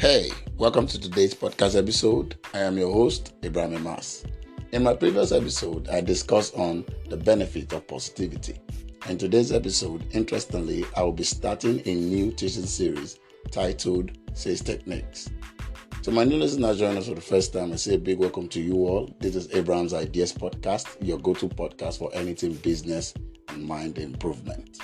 Hey, welcome to today's podcast episode. I am your host, Abraham Mas. In my previous episode, I discussed on the benefit of positivity. In today's episode, interestingly, I will be starting a new teaching series titled Sales Techniques. To my new listeners joining us for the first time, I say a big welcome to you all. This is Abraham's Ideas Podcast, your go-to podcast for anything business and mind improvement.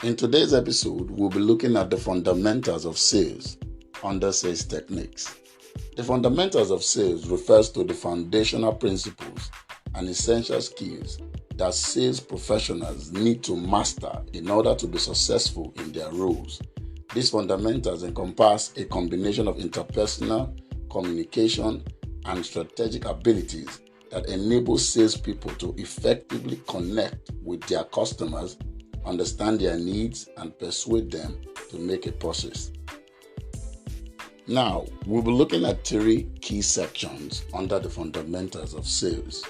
In today's episode, we'll be looking at the fundamentals of sales under sales techniques. The fundamentals of sales refers to the foundational principles and essential skills that sales professionals need to master in order to be successful in their roles. These fundamentals encompass a combination of interpersonal, communication, and strategic abilities that enable salespeople to effectively connect with their customers, understand their needs, and persuade them to make a purchase. Now, we'll be looking at three key sections under the fundamentals of sales.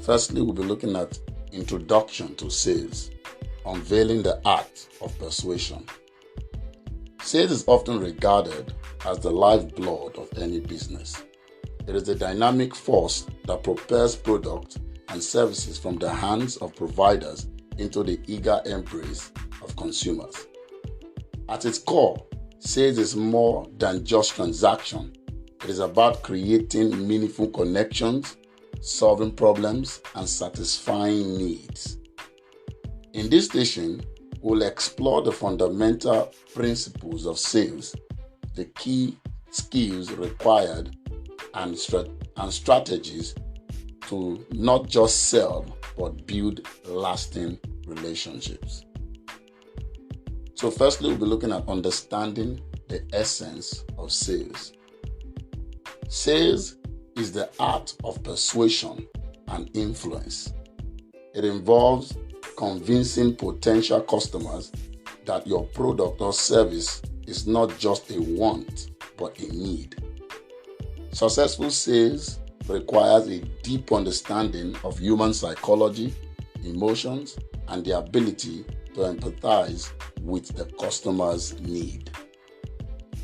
Firstly, we'll be looking at introduction to sales, unveiling the art of persuasion. Sales is often regarded as the lifeblood of any business. It is a dynamic force that propels products and services from the hands of providers into the eager embrace of consumers. At its core, sales is more than just transaction. It is about creating meaningful connections, solving problems, and satisfying needs. In this station, we'll explore the fundamental principles of sales, the key skills required, and strategies to not just sell, but build lasting relationships. So firstly, we'll be looking at understanding the essence of sales. Sales is the art of persuasion and influence. It involves convincing potential customers that your product or service is not just a want, but a need. Successful sales requires a deep understanding of human psychology, emotions, and the ability to empathize with the customer's need.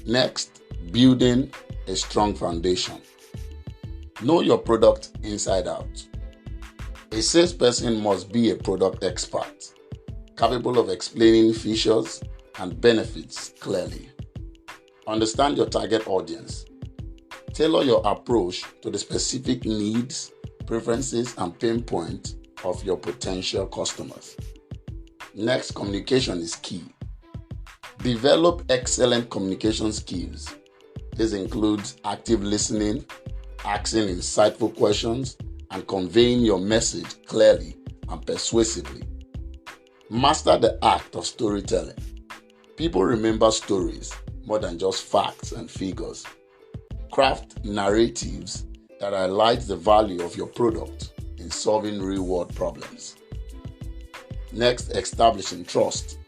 Next, building a strong foundation. Know your product inside out. A salesperson must be a product expert, capable of explaining features and benefits clearly. Understand your target audience. Tailor your approach to the specific needs, preferences, and pain points of your potential customers. Next, communication is key. Develop excellent communication skills. This includes active listening, asking insightful questions, and conveying your message clearly and persuasively. Master the act of storytelling. People remember stories more than just facts and figures. Craft narratives that highlight the value of your product in solving real-world problems. Next, establishing trust.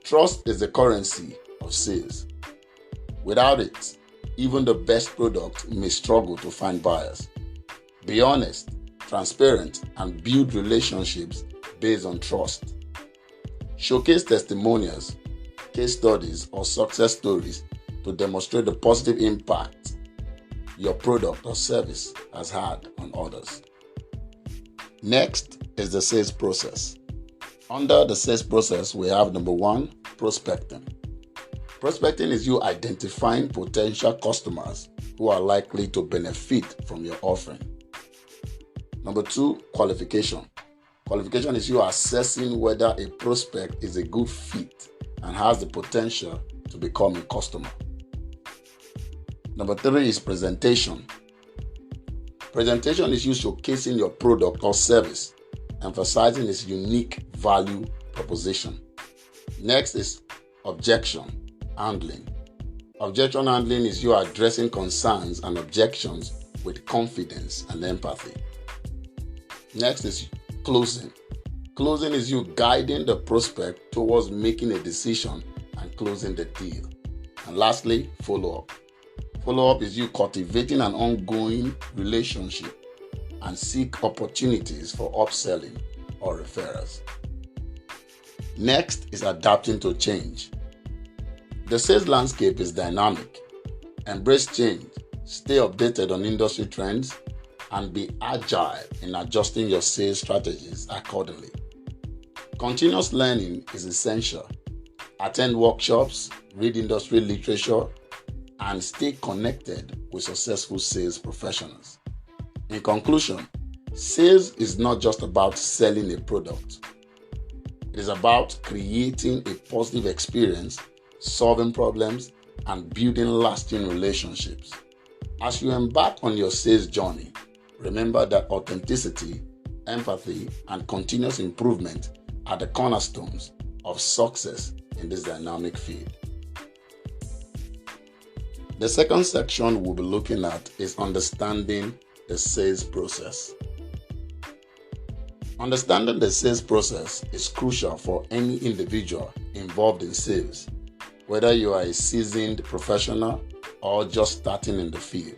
Trust is the currency of sales. Without it, even the best product may struggle to find buyers. Be honest, transparent, and build relationships based on trust. Showcase testimonials, case studies, or success stories to demonstrate the positive impact your product or service has had on others. Next is the sales process. Under the sales process, we have number one, prospecting. Prospecting is you identifying potential customers who are likely to benefit from your offering. Number two, qualification. Qualification is you assessing whether a prospect is a good fit and has the potential to become a customer. Number three is presentation. Presentation is you showcasing your product or service, emphasizing its unique value proposition. Next is objection handling. Objection handling is you addressing concerns and objections with confidence and empathy. Next is closing. Closing is you guiding the prospect towards making a decision and closing the deal. And lastly, follow-up. Follow-up is you cultivating an ongoing relationship and seek opportunities for upselling or referrals. Next is adapting to change. The sales landscape is dynamic. Embrace change, stay updated on industry trends, and be agile in adjusting your sales strategies accordingly. Continuous learning is essential. Attend workshops, read industry literature, and stay connected with successful sales professionals. In conclusion, sales is not just about selling a product. It is about creating a positive experience, solving problems, and building lasting relationships. As you embark on your sales journey, remember that authenticity, empathy, and continuous improvement are the cornerstones of success in this dynamic field. The second section we'll be looking at is understanding the sales process. Understanding the sales process is crucial for any individual involved in sales, whether you are a seasoned professional or just starting in the field.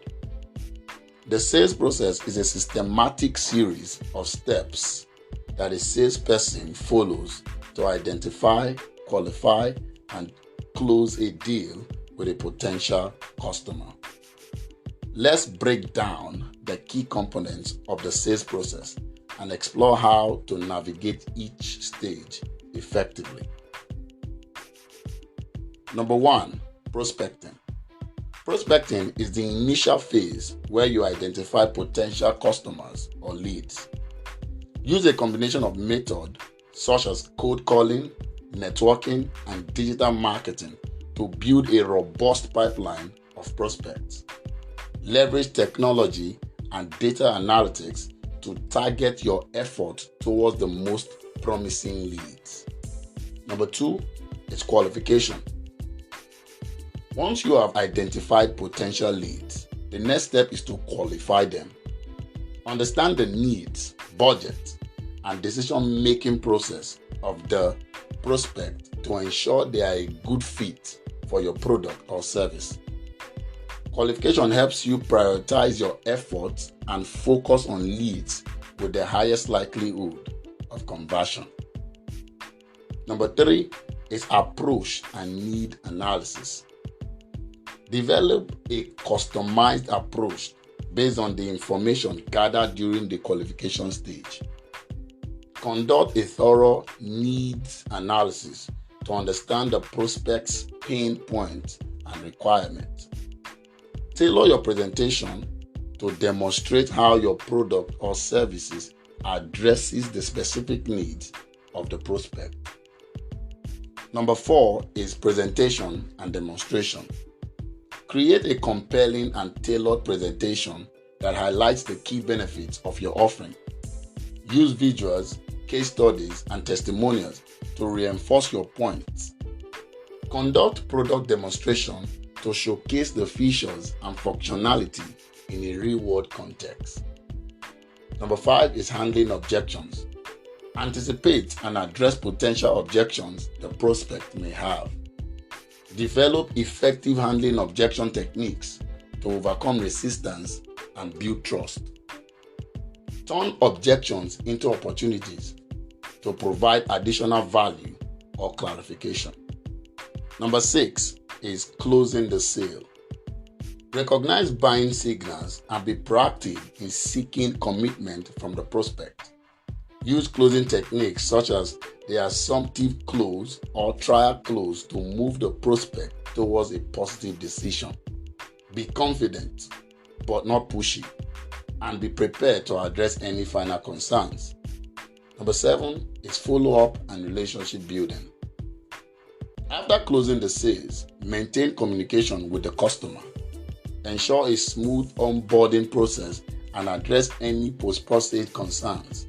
The sales process is a systematic series of steps that a salesperson follows to identify, qualify, and close a deal with a potential customer. Let's break down the key components of the sales process and explore how to navigate each stage effectively. Number 1, prospecting. Prospecting is the initial phase where you identify potential customers or leads. Use a combination of methods such as cold calling, networking, and digital marketing to build a robust pipeline of prospects. Leverage technology and data analytics to target your effort towards the most promising leads. Number 2 is qualification. Once you have identified potential leads, the next step is to qualify them. Understand the needs, budget, and decision-making process of the prospect to ensure they are a good fit for your product or service. Qualification helps you prioritize your efforts and focus on leads with the highest likelihood of conversion. Number 3 is approach and need analysis. Develop a customized approach based on the information gathered during the qualification stage. Conduct a thorough needs analysis to understand the prospect's pain points and requirements. Tailor your presentation to demonstrate how your product or services addresses the specific needs of the prospect. Number 4 is presentation and demonstration. Create a compelling and tailored presentation that highlights the key benefits of your offering. Use visuals, case studies, and testimonials to reinforce your points. Conduct product demonstration to showcase the features and functionality in a real-world context. Number 5 is handling objections. Anticipate and address potential objections the prospect may have. Develop effective handling objection techniques to overcome resistance and build trust. Turn objections into opportunities to provide additional value or clarification. Number 6 is closing the sale. Recognize buying signals and be proactive in seeking commitment from the prospect. Use closing techniques such as the assumptive close or trial close to move the prospect towards a positive decision. Be confident but not pushy, and be prepared to address any final concerns. Number 7 is follow-up and relationship building. After closing the sales, maintain communication with the customer. Ensure a smooth onboarding process and address any post-purchase concerns.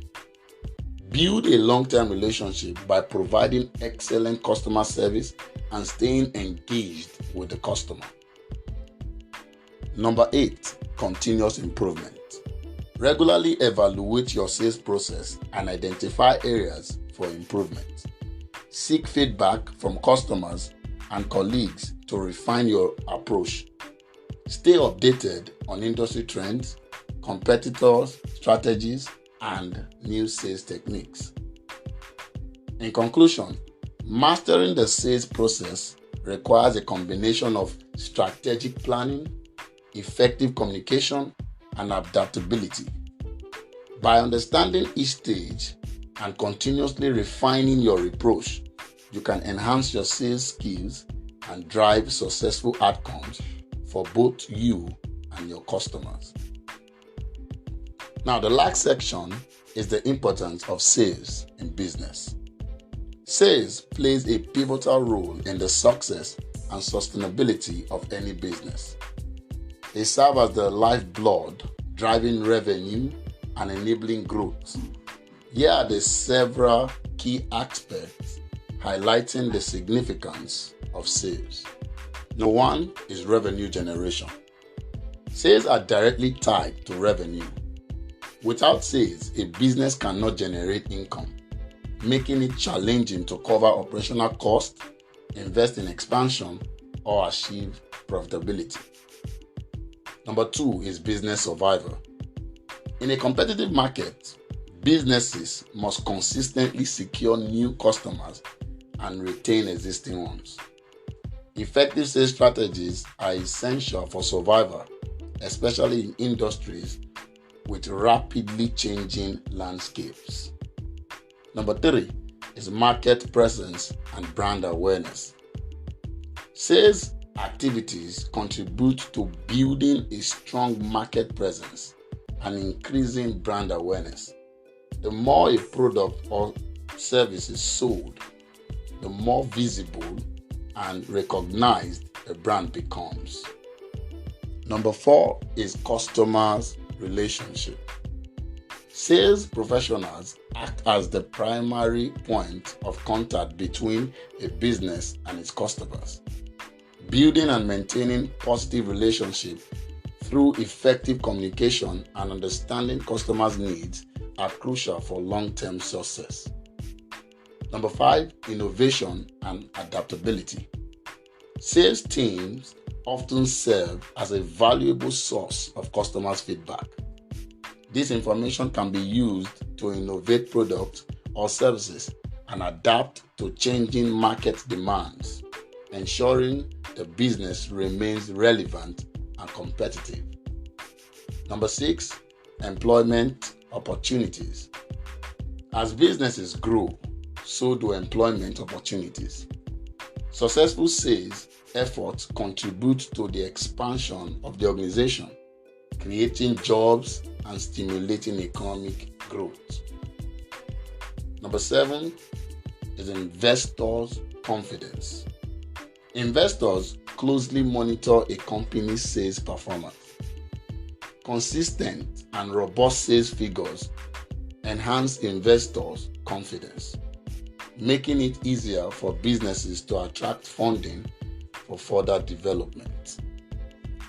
Build a long-term relationship by providing excellent customer service and staying engaged with the customer. Number 8, continuous improvement. Regularly evaluate your sales process and identify areas for improvement. Seek feedback from customers and colleagues to refine your approach. Stay updated on industry trends, competitors, strategies, and new sales techniques. In conclusion, mastering the sales process requires a combination of strategic planning, effective communication, and adaptability. By understanding each stage and continuously refining your approach, you can enhance your sales skills and drive successful outcomes for both you and your customers. Now, the last section is the importance of sales in business. Sales plays a pivotal role in the success and sustainability of any business. They serve as the lifeblood, driving revenue and enabling growth. Here are the several key aspects highlighting the significance of sales. Number one is revenue generation. Sales are directly tied to revenue. Without sales, a business cannot generate income, making it challenging to cover operational costs, invest in expansion, or achieve profitability. Number two is business survival. In a competitive market, businesses must consistently secure new customers and retain existing ones. Effective sales strategies are essential for survival, especially in industries with rapidly changing landscapes. Number three is market presence and brand awareness. Sales activities contribute to building a strong market presence and increasing brand awareness. The more a product or service is sold, the more visible and recognized a brand becomes. Number four is customers' relationship. Sales professionals act as the primary point of contact between a business and its customers. Building and maintaining positive relationships through effective communication and understanding customers' needs are crucial for long-term success. Number five, innovation and adaptability. Sales teams often serve as a valuable source of customers' feedback. This information can be used to innovate products or services and adapt to changing market demands, ensuring the business remains relevant and competitive. Number six, employment opportunities. As businesses grow, so do employment opportunities. Successful sales efforts contribute to the expansion of the organization, creating jobs and stimulating economic growth. Number seven is investors' confidence. Investors closely monitor a company's sales performance. Consistent and robust sales figures enhance investors' confidence, making it easier for businesses to attract funding for further development.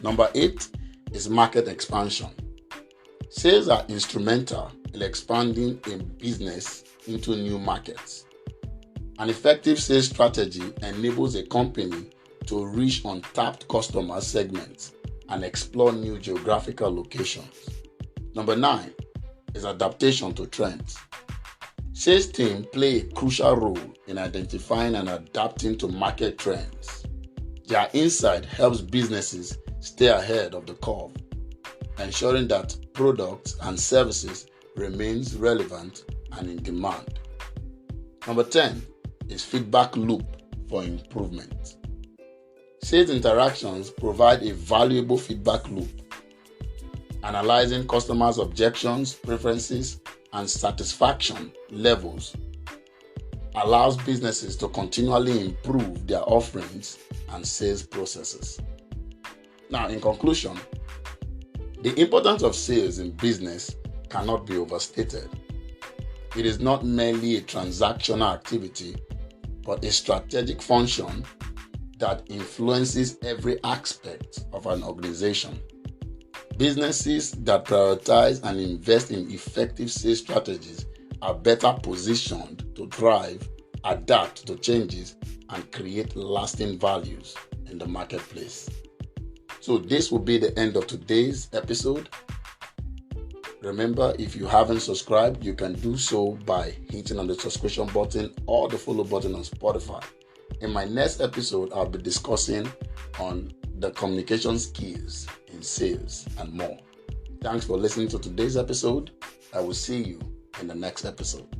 Number eight is market expansion. Sales are instrumental in expanding a business into new markets. An effective sales strategy enables a company to reach untapped customer segments and explore new geographical locations. Number nine is adaptation to trends. Sales teams play a crucial role in identifying and adapting to market trends. Their insight helps businesses stay ahead of the curve, ensuring that products and services remains relevant and in demand. Number 10 is feedback loop for improvement. Sales interactions provide a valuable feedback loop. Analyzing customers' objections, preferences, and satisfaction levels allows businesses to continually improve their offerings and sales processes. Now, in conclusion, the importance of sales in business cannot be overstated. It is not merely a transactional activity, but a strategic function that influences every aspect of an organization. Businesses that prioritize and invest in effective sales strategies are better positioned to thrive, adapt to changes, and create lasting values in the marketplace. So this will be the end of today's episode. Remember, if you haven't subscribed, you can do so by hitting on the subscription button or the follow button on Spotify. In my next episode, I'll be discussing on the communication skills in sales and more. Thanks for listening to today's episode. I will see you in the next episode.